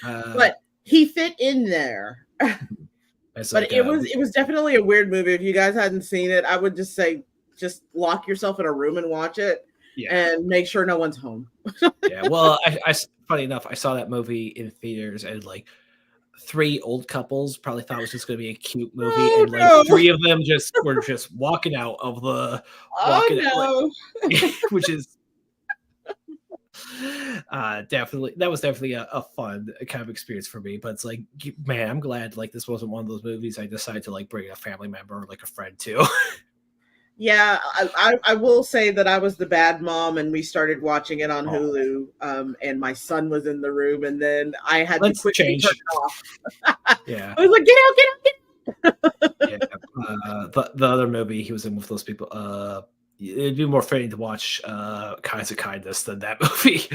But he fit in there. But it was definitely a weird movie. If you guys hadn't seen it, I would just say just lock yourself in a room and watch it and make sure no one's home. Yeah. Well, I funny enough, I saw that movie in theaters and like 3 old couples probably thought it was just going to be a cute movie, and like 3 of them were just walking out of the which is definitely that was definitely a fun kind of experience for me. But it's like, man, I'm glad like this wasn't one of those movies I decided to like bring a family member or like a friend to. Yeah, I will say that I was the bad mom, and we started watching it on Hulu. And my son was in the room, and then I had to quickly turn it off. Yeah, I was like, get out! Yeah, the other movie he was in with those people. It'd be more fitting to watch Kinds of Kindness than that movie.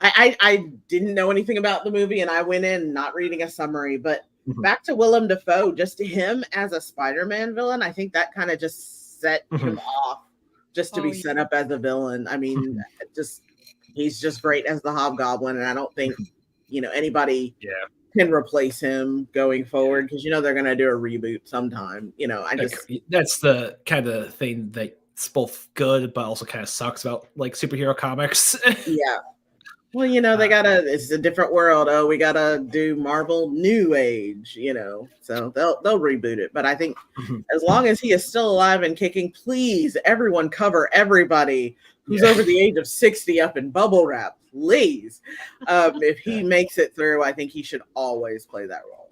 I didn't know anything about the movie, and I went in not reading a summary, but back to Willem Dafoe, just him as a Spider-Man villain, I think that kind of just set him off just to be set up as a villain. I mean, he's just great as the Hobgoblin, and I don't think anybody can replace him going forward, because they're going to do a reboot sometime. That's the kind of thing that's both good but also kind of sucks about like superhero comics. Yeah. Well, they it's a different world. Oh, we gotta do Marvel New Age, so they'll reboot it. But I think as long as he is still alive and kicking, please, everyone cover everybody who's over the age of 60 up in bubble wrap, please. If he makes it through, I think he should always play that role.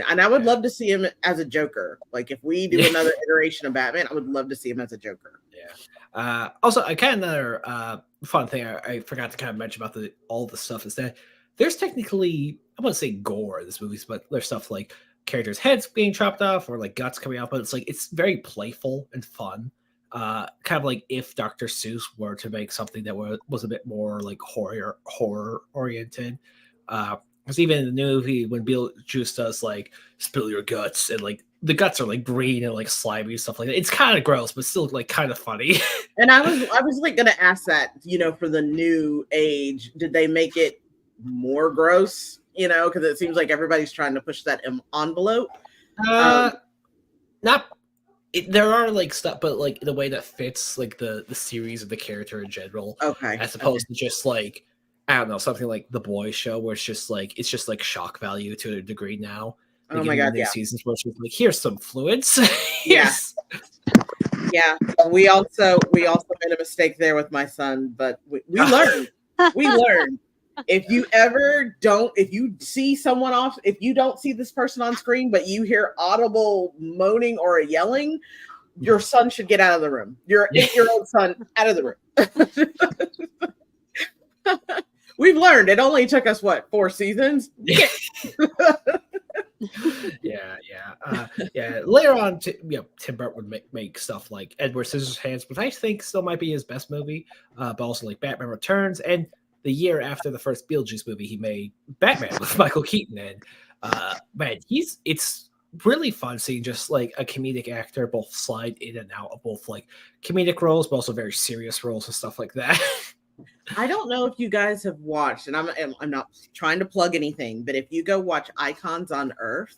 And I would love to see him as a Joker. Like if we do another iteration of Batman, I would love to see him as a Joker. Yeah. Also, another fun thing I forgot to kind of mention about all the stuff is that there's technically, I wouldn't say gore in this movie, but there's stuff like characters' heads being chopped off or like guts coming out, but it's very playful and fun. Kind of like if Dr. Seuss were to make something that was a bit more like horror oriented. Because even in the new movie, when Beetlejuice does like spill your guts, and like the guts are like green and like slimy and stuff like that, it's kind of gross, but still like kind of funny. And I was like gonna ask that, for the new age, did they make it more gross? Because it seems like everybody's trying to push that envelope. There are like stuff, but like the way that fits like the series of the character in general. Okay. As opposed to just like, I don't know, something like The Boys show where it's just like shock value to a degree now. Oh my god, seasons where it's just like, here's some fluids. Yeah. We also made a mistake there with my son, but we learned. We learned. If you see someone off, if you don't see this person on screen, but you hear audible moaning or yelling, your son should get out of the room. Your 8-year-old son out of the room. We've learned. It only took us 4 seasons? Yeah. Later on, Tim Burton would make stuff like Edward Scissorhands, which I think still might be his best movie, but also like Batman Returns. And the year after the first Beetlejuice movie, he made Batman with Michael Keaton. And man, it's really fun seeing just like a comedic actor both slide in and out of both like comedic roles, but also very serious roles and stuff like that. I don't know if you guys have watched, and I'm not trying to plug anything, but if you go watch Icons on Earth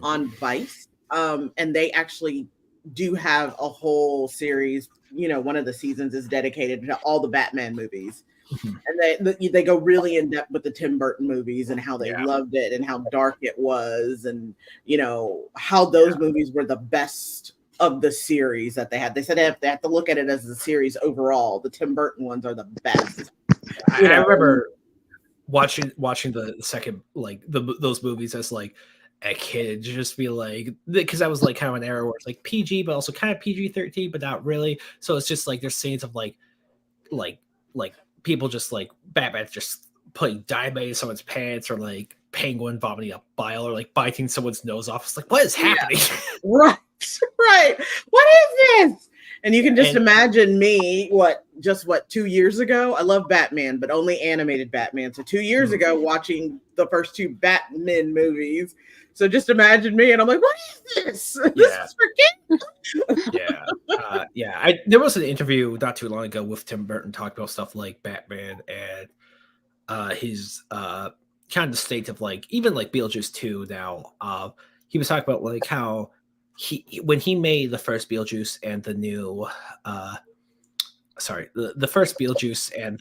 on Vice, and they actually do have a whole series, one of the seasons is dedicated to all the Batman movies. And they go really in depth with the Tim Burton movies and how they loved it and how dark it was, and how those movies were the best of the series that they had. They said they have to look at it as a series overall. The Tim Burton ones are the best. I remember watching the second, like those movies as like a kid, just be like, because that was like kind of an era where it's like PG but also kind of PG-13 but not really. So it's just like there's scenes of like people just like Batman just putting dynamite in someone's pants, or like Penguin vomiting up bile, or like biting someone's nose off. It's like, what is happening? Right. What is this? And you can just imagine me, 2 years ago? I love Batman, but only animated Batman. So 2 years ago, watching the first two Batman movies. So just imagine me, and I'm like, what is this? This is for kids. Yeah. There was an interview not too long ago with Tim Burton talking about stuff like Batman and his kind of the state of like even like Beetlejuice 2 now. He was talking about like how when he made the first Beetlejuice and the new the first Beetlejuice and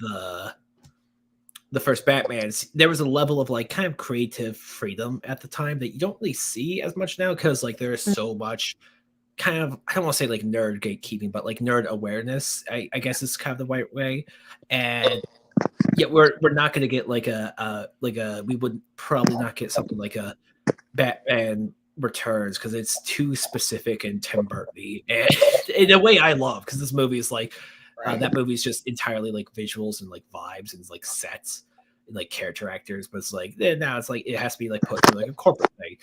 the first Batman, there was a level of like kind of creative freedom at the time that you don't really see as much now, because like there is so much kind of, I don't want to say like nerd gatekeeping, but like nerd awareness, I guess is kind of the right way. And yeah, we're not going to get like we would probably not get something like a Batman Returns, because it's too specific and Tim Burton-y, and in a way I love, because this movie is like that movie is just entirely like visuals and like vibes and like sets and like character actors, but it's like now it's like it has to be like put through like a corporate thing.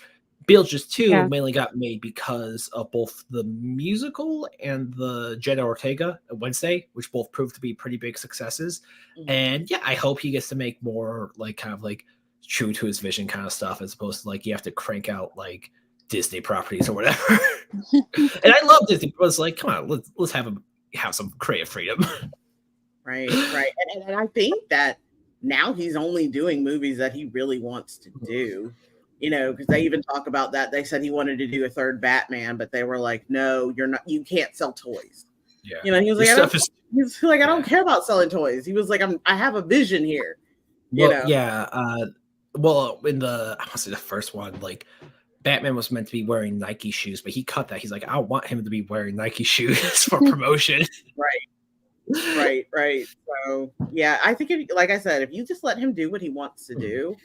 Beetlejuice 2 mainly got made because of both the musical and the Jenna Ortega Wednesday, which both proved to be pretty big successes. And yeah, I hope he gets to make more like kind of like true to his vision kind of stuff, as opposed to like you have to crank out like Disney properties or whatever. And I love Disney, but it's like, come on, let's have him have some creative freedom. Right. And I think that now he's only doing movies that he really wants to do. You know, because they even talk about that. They said he wanted to do a third Batman, but they were like, no, you can't sell toys. Yeah. You know, he was like, I don't care about selling toys. He was like, I have a vision here. Well, you know? Yeah. Well, in I want to say the first one, like Batman was meant to be wearing Nike shoes, but he cut that. He's like, I want him to be wearing Nike shoes for promotion. Right. So yeah, I think like I said, if you just let him do what he wants to do,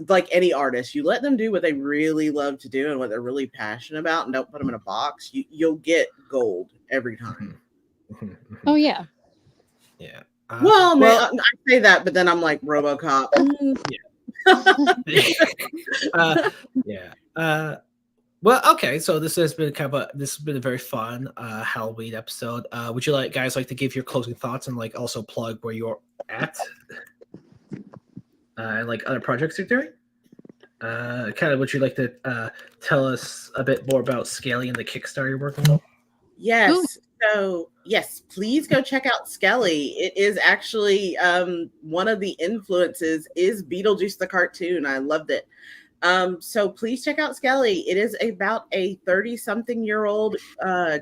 like any artist, you let them do what they really love to do and what they're really passionate about, and don't put them in a box, you'll get gold every time. Oh yeah. Man, I say that, but then I'm like RoboCop. Well, okay, so this has been a very fun Halloween episode. Would you guys like to give your closing thoughts and like also plug where you're at? And like other projects you're doing? Kind of would you like to tell us a bit more about Skelly and the Kickstarter you're working on? Yes. Ooh. So yes, please go check out Skelly. It is actually one of the influences is Beetlejuice the cartoon. I loved it. So please check out Skelly. It is about a 30-something-year-old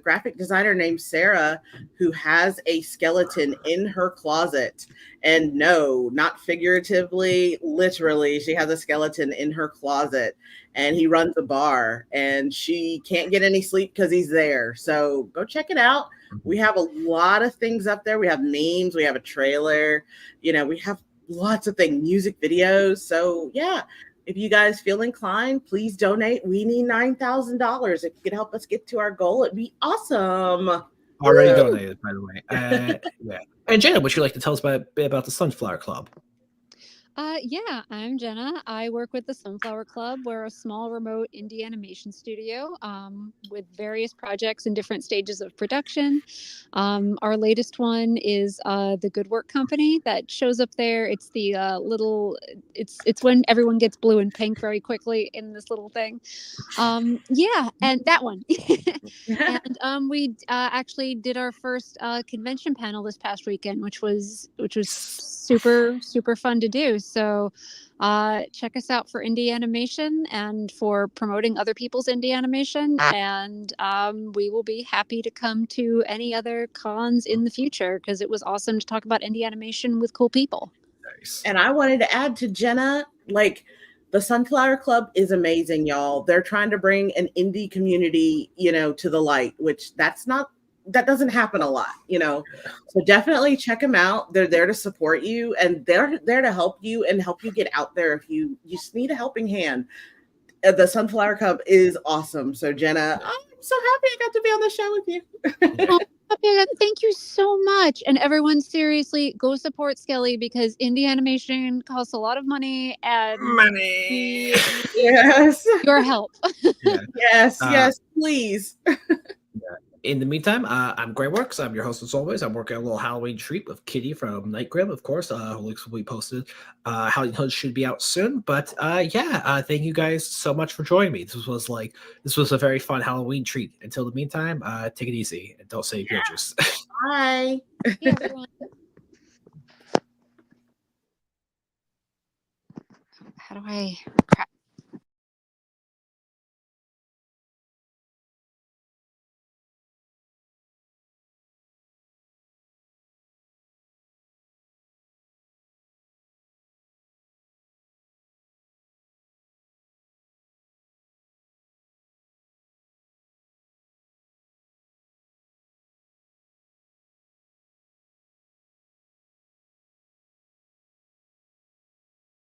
graphic designer named Sarah who has a skeleton in her closet. And no, not figuratively, literally, she has a skeleton in her closet. And he runs a bar, and she can't get any sleep because he's there. So go check it out. We have a lot of things up there. We have memes. We have a trailer. You know, we have lots of things, music videos. So yeah. If you guys feel inclined, please donate. We need $9,000. If you could help us get to our goal, it'd be awesome. Already donated, by the way. Yeah. And Jenna, would you like to tell us a bit about the Sunflower Club? Yeah, I'm Jenna. I work with the Sunflower Club. We're a small remote indie animation studio with various projects in different stages of production. Our latest one is the Good Work Company that shows up there. It's the it's when everyone gets blue and pink very quickly in this little thing. Yeah, and that one. And we actually did our first convention panel this past weekend, which was super fun to do. So check us out for indie animation and for promoting other people's indie animation. And we will be happy to come to any other cons in the future, because it was awesome to talk about indie animation with cool people. Nice. And I wanted to add to Jenna, like, The Sunflower Club is amazing, y'all. They're trying to bring an indie community, to the light, which that doesn't happen a lot, So definitely check them out. They're there to support you, and they're there to help you and help you get out there if you just need a helping hand. The Sunflower Club is awesome. So Jenna, I'm so happy I got to be on the show with you. Oh, thank you so much. And everyone, seriously, go support Skelly because indie animation costs a lot of money and Money. Yes. your help. Yeah. Yes, please. In the meantime, I'm Greyworks. I'm your host as always. I'm working on a little Halloween treat with Kitty from Night Grim, of course. Links will be posted. Halloween Hunt should be out soon. But thank you guys so much for joining me. This was a very fun Halloween treat. Until the meantime, take it easy and don't say Beetlejuice. Bye. Hey, everyone. How do I crap?